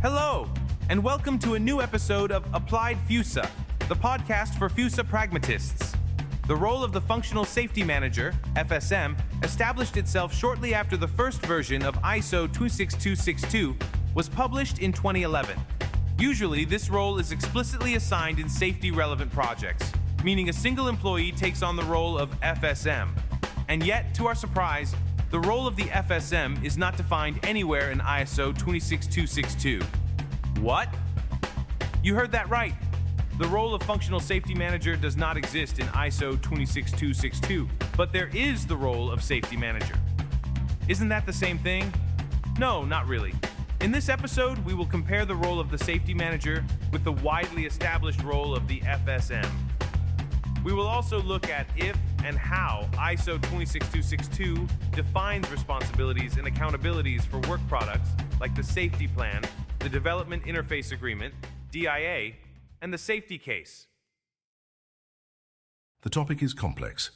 Hello, and welcome to a new episode of Applied FuSa, the podcast for FuSa pragmatists. The role of the Functional Safety Manager, FSM, established itself shortly after the first version of ISO 26262 was published in 2011. Usually, this role is explicitly assigned in safety-relevant projects, meaning a single employee takes on the role of FSM. And yet, to our surprise, the role of the FSM is not defined anywhere in ISO 26262. What? You heard that right. The role of Functional Safety Manager does not exist in ISO 26262, but there is the role of Safety Manager. Isn't that the same thing? No, not really. In this episode, we will compare the role of the Safety Manager with the widely established role of the FSM. We will also look at if and how ISO 26262 defines responsibilities and accountabilities for work products like the safety plan, the development interface agreement, DIA, and the safety case. The topic is complex,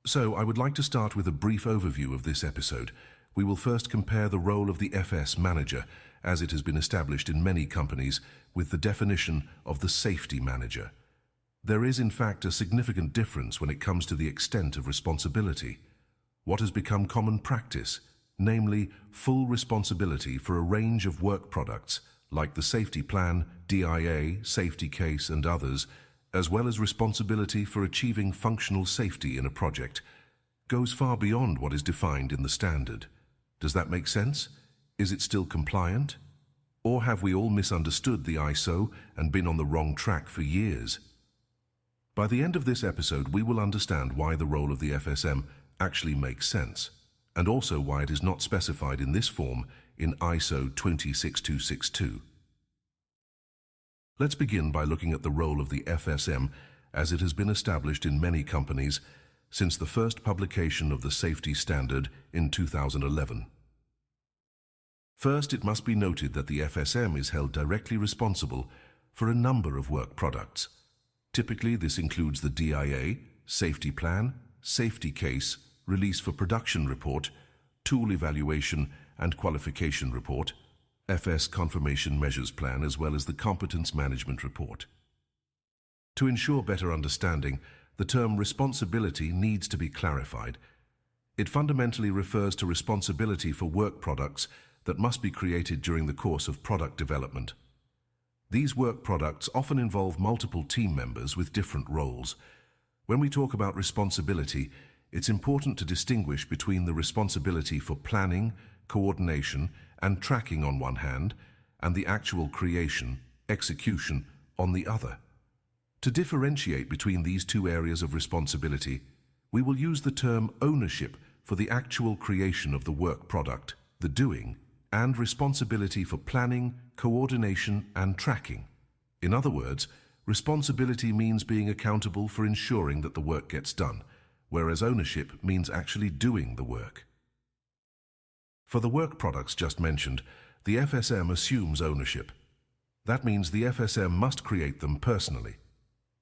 so I would like to start with a brief overview of this episode. We will first compare the role of the FS manager, as it has been established in many companies, with the definition of the safety manager. There is, in fact, a significant difference when it comes to the extent of responsibility. What has become common practice, namely full responsibility for a range of work products, like the safety plan, DIA, safety case, and others, as well as responsibility for achieving functional safety in a project, goes far beyond what is defined in the standard. Does that make sense? Is it still compliant? Or have we all misunderstood the ISO and been on the wrong track for years? By the end of this episode, we will understand why the role of the FSM actually makes sense, and also why it is not specified in this form in ISO 26262. Let's begin by looking at the role of the FSM as it has been established in many companies since the first publication of the safety standard in 2011. First, it must be noted that the FSM is held directly responsible for a number of work products. Typically, this includes the DIA, safety plan, safety case, release for production report, tool evaluation and qualification report, FS confirmation measures plan, as well as the competence management report. To ensure better understanding, the term responsibility needs to be clarified. It fundamentally refers to responsibility for work products that must be created during the course of product development. These work products often involve multiple team members with different roles. When we talk about responsibility, it's important to distinguish between the responsibility for planning, coordination, and tracking on one hand, and the actual creation, execution on the other. To differentiate between these two areas of responsibility, we will use the term ownership for the actual creation of the work product, the doing, and responsibility for planning, coordination, and tracking. In other words, responsibility means being accountable for ensuring that the work gets done, whereas ownership means actually doing the work. For the work products just mentioned, the FSM assumes ownership. That means the FSM must create them personally.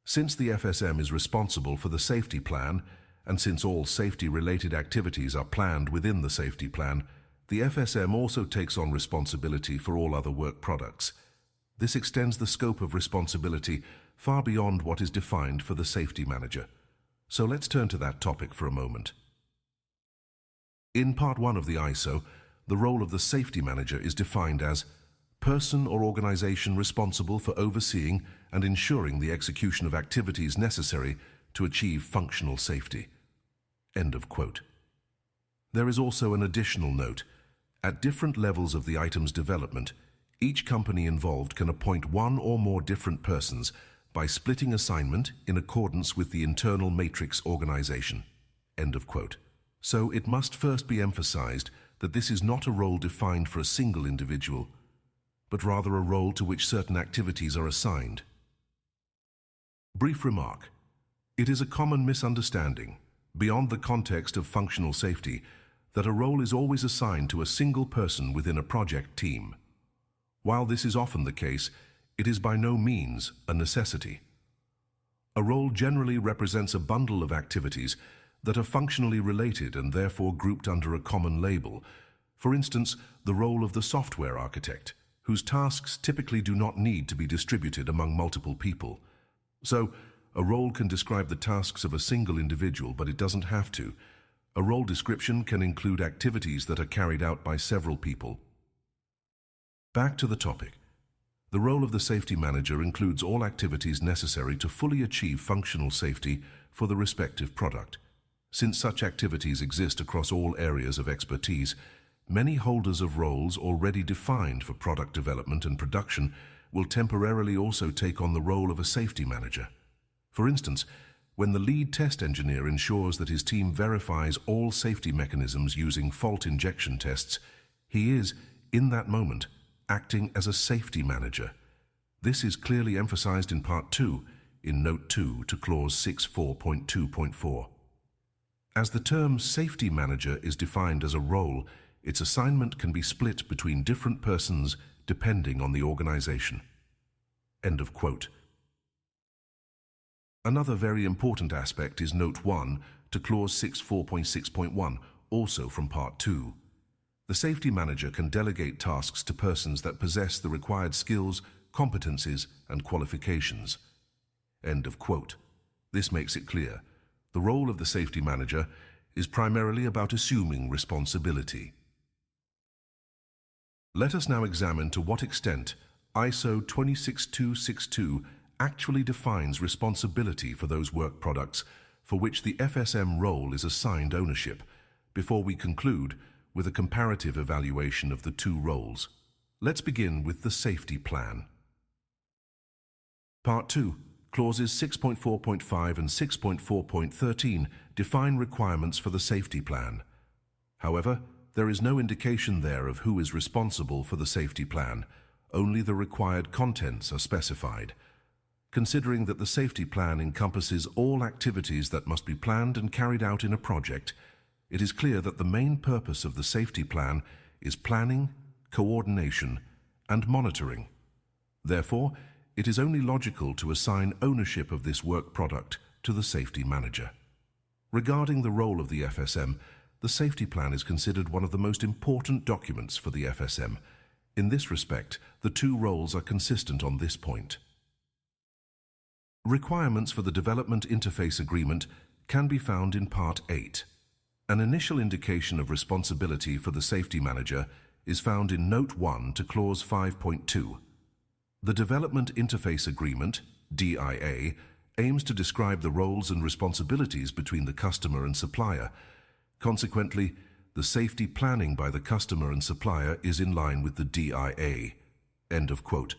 Since the FSM is responsible for the safety plan, and since all safety-related activities are planned within the safety plan, the FSM also takes on responsibility for all other work products. This extends the scope of responsibility far beyond what is defined for the safety manager. So let's turn to that topic for a moment. In Part 1 of the ISO, the role of the safety manager is defined as person or organization responsible for overseeing and ensuring the execution of activities necessary to achieve functional safety. End of quote. There is also an additional note. At different levels of the item's development, each company involved can appoint one or more different persons by splitting assignment in accordance with the internal matrix organization. End of quote. So it must first be emphasized that this is not a role defined for a single individual, but rather a role to which certain activities are assigned. Brief remark. It is a common misunderstanding, beyond the context of functional safety, that a role is always assigned to a single person within a project team. While this is often the case, it is by no means a necessity. A role generally represents a bundle of activities that are functionally related and therefore grouped under a common label. For instance, the role of the software architect, whose tasks typically do not need to be distributed among multiple people. So, a role can describe the tasks of a single individual, but it doesn't have to. A role description can include activities that are carried out by several people. Back to the topic. The role of the safety manager includes all activities necessary to fully achieve functional safety for the respective product. Since such activities exist across all areas of expertise, many holders of roles already defined for product development and production will temporarily also take on the role of a safety manager. For instance, when the lead test engineer ensures that his team verifies all safety mechanisms using fault injection tests, he is, in that moment, acting as a safety manager. This is clearly emphasized in Part 2, in Note 2 to Clause 6.4.2.4. As the term safety manager is defined as a role, its assignment can be split between different persons depending on the organization. End of quote. Another very important aspect is Note 1 to Clause 6.4.6.1, also from Part 2. The safety manager can delegate tasks to persons that possess the required skills, competencies, and qualifications. End of quote. This makes it clear. The role of the safety manager is primarily about assuming responsibility. Let us now examine to what extent ISO 26262 actually defines responsibility for those work products for which the FSM role is assigned ownership, before we conclude with a comparative evaluation of the two roles. Let's begin with the safety plan. Part 2, Clauses 6.4.5 and 6.4.13 define requirements for the safety plan. However, there is no indication there of who is responsible for the safety plan. Only the required contents are specified. Considering that the safety plan encompasses all activities that must be planned and carried out in a project, it is clear that the main purpose of the safety plan is planning, coordination, and monitoring. Therefore, it is only logical to assign ownership of this work product to the safety manager. Regarding the role of the FSM, the safety plan is considered one of the most important documents for the FSM. In this respect, the two roles are consistent on this point. Requirements for the Development Interface Agreement can be found in Part 8. An initial indication of responsibility for the safety manager is found in Note 1 to Clause 5.2. The Development Interface Agreement, DIA, aims to describe the roles and responsibilities between the customer and supplier. Consequently, the safety planning by the customer and supplier is in line with the DIA. End of quote.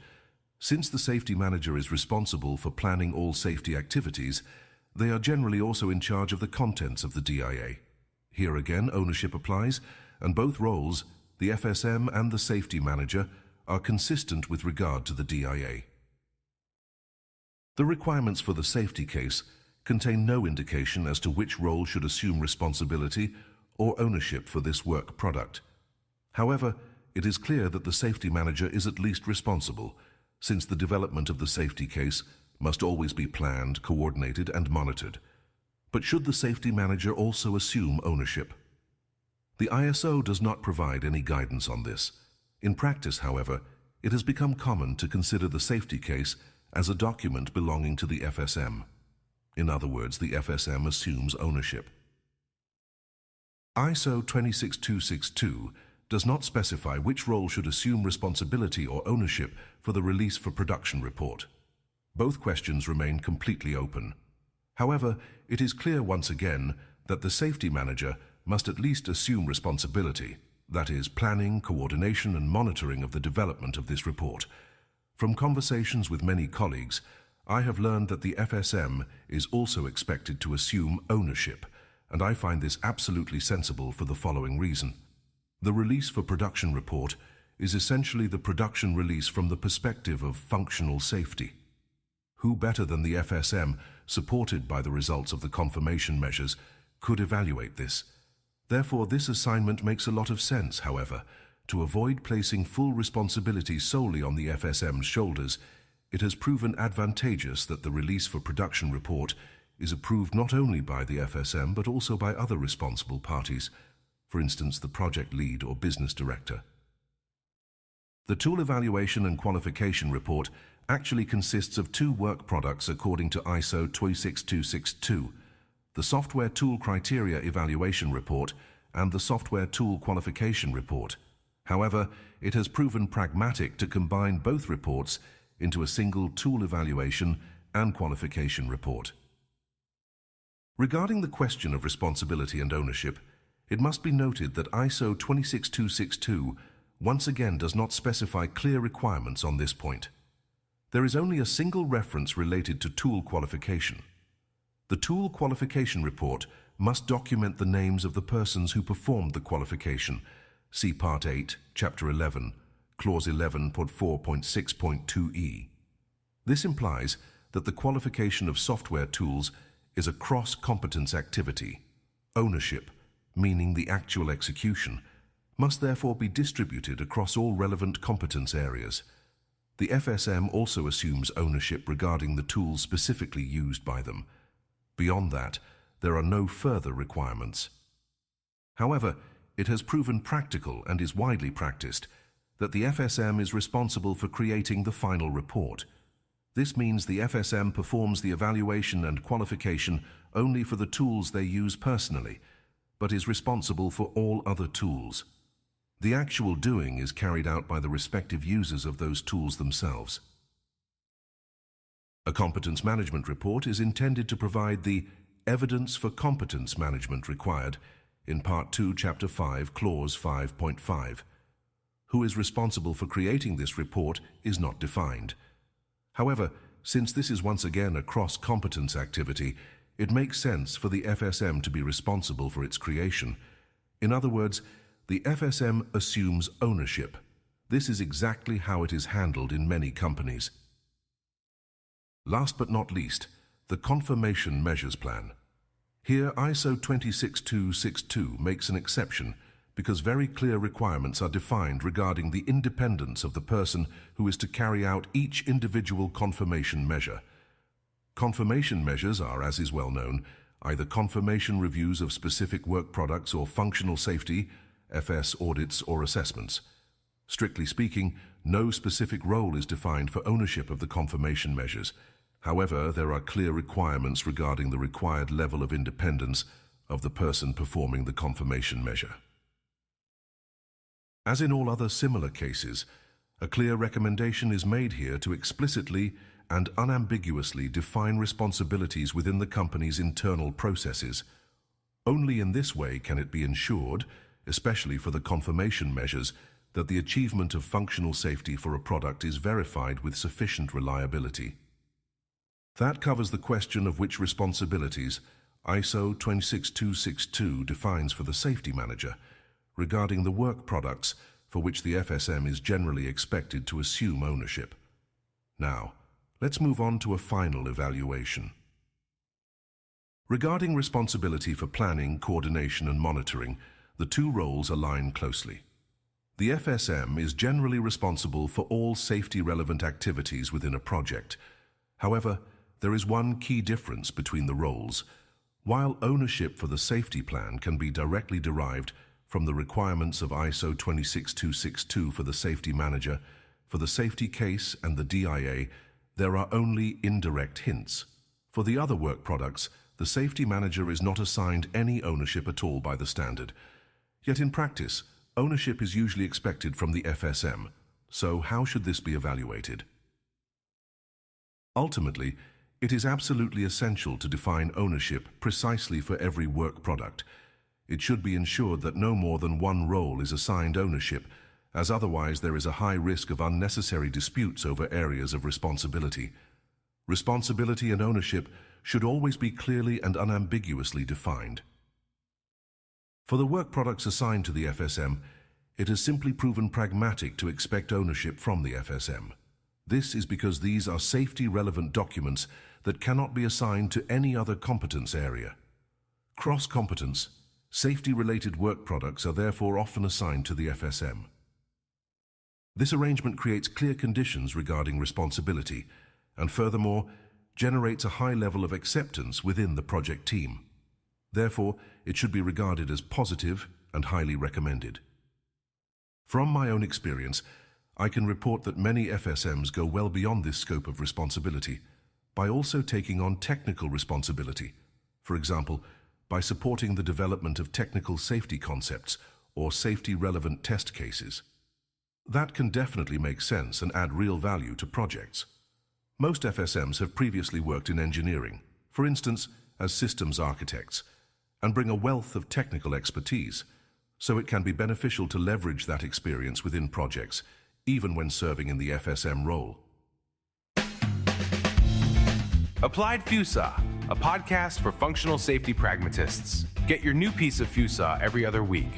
Since the safety manager is responsible for planning all safety activities, they are generally also in charge of the contents of the DIA. Here again, ownership applies, and both roles, the FSM and the safety manager, are consistent with regard to the DIA. The requirements for the safety case contain no indication as to which role should assume responsibility or ownership for this work product. However, it is clear that the safety manager is at least responsible, since the development of the safety case must always be planned, coordinated, and monitored. But should the safety manager also assume ownership? The ISO does not provide any guidance on this. In practice, however, it has become common to consider the safety case as a document belonging to the FSM. In other words, the FSM assumes ownership. ISO 26262 does not specify which role should assume responsibility or ownership for the release for production report. Both questions remain completely open. However, it is clear once again that the safety manager must at least assume responsibility, that is, planning, coordination, and monitoring of the development of this report. From conversations with many colleagues, I have learned that the FSM is also expected to assume ownership, and I find this absolutely sensible for the following reason. The release for production report is essentially the production release from the perspective of functional safety. Who better than the FSM, supported by the results of the confirmation measures, could evaluate this? Therefore, this assignment makes a lot of sense, however. To avoid placing full responsibility solely on the FSM's shoulders, it has proven advantageous that the release for production report is approved not only by the FSM but also by other responsible parties, for instance the project lead or business director. The tool evaluation and qualification report actually consists of two work products according to ISO 26262, the Software Tool Criteria Evaluation Report and the Software Tool Qualification Report. However, it has proven pragmatic to combine both reports into a single tool evaluation and qualification report. Regarding the question of responsibility and ownership, it must be noted that ISO 26262 once again does not specify clear requirements on this point. There is only a single reference related to tool qualification. The tool qualification report must document the names of the persons who performed the qualification. See Part 8, Chapter 11, Clause 11.4.6.2e. This implies that the qualification of software tools is a cross-competence activity. Ownership, meaning the actual execution, must therefore be distributed across all relevant competence areas. The FSM also assumes ownership regarding the tools specifically used by them. Beyond that, there are no further requirements. However, it has proven practical and is widely practiced that the FSM is responsible for creating the final report. This means the FSM performs the evaluation and qualification only for the tools they use personally, but is responsible for all other tools. The actual doing is carried out by the respective users of those tools themselves. A competence management report is intended to provide the evidence for competence management required in Part 2, Chapter 5, Clause 5.5. Who is responsible for creating this report is not defined. However, since this is once again a cross-competence activity, it makes sense for the FSM to be responsible for its creation. In other words, the FSM assumes ownership. This is exactly how it is handled in many companies. Last but not least, the Confirmation Measures Plan. Here, ISO 26262 makes an exception because very clear requirements are defined regarding the independence of the person who is to carry out each individual confirmation measure. Confirmation measures are, as is well known, either confirmation reviews of specific work products or functional safety, FS audits or assessments. Strictly speaking, no specific role is defined for ownership of the confirmation measures. However, there are clear requirements regarding the required level of independence of the person performing the confirmation measure. As in all other similar cases, a clear recommendation is made here to explicitly and unambiguously define responsibilities within the company's internal processes. Only in this way can it be ensured, especially for the confirmation measures, that the achievement of functional safety for a product is verified with sufficient reliability. That covers the question of which responsibilities ISO 26262 defines for the safety manager regarding the work products for which the FSM is generally expected to assume ownership. Now, let's move on to a final evaluation. Regarding responsibility for planning, coordination and monitoring, the two roles align closely. The FSM is generally responsible for all safety-relevant activities within a project. However, there is one key difference between the roles. While ownership for the safety plan can be directly derived from the requirements of ISO 26262 for the safety manager, for the safety case and the DIA, there are only indirect hints. For the other work products, the safety manager is not assigned any ownership at all by the standard. Yet in practice, ownership is usually expected from the FSM. So how should this be evaluated? Ultimately, it is absolutely essential to define ownership precisely for every work product. It should be ensured that no more than one role is assigned ownership, as otherwise there is a high risk of unnecessary disputes over areas of responsibility. Responsibility and ownership should always be clearly and unambiguously defined. For the work products assigned to the FSM, it has simply proven pragmatic to expect ownership from the FSM. This is because these are safety-relevant documents that cannot be assigned to any other competence area. Cross-competence, safety-related work products are therefore often assigned to the FSM. This arrangement creates clear conditions regarding responsibility and furthermore generates a high level of acceptance within the project team. Therefore, it should be regarded as positive and highly recommended. From my own experience, I can report that many FSMs go well beyond this scope of responsibility by also taking on technical responsibility, for example, by supporting the development of technical safety concepts or safety-relevant test cases. That can definitely make sense and add real value to projects. Most FSMs have previously worked in engineering, for instance, as systems architects, and bring a wealth of technical expertise, so it can be beneficial to leverage that experience within projects, even when serving in the FSM role. Applied FuSa, a podcast for functional safety pragmatists. Get your new piece of FuSa every other week.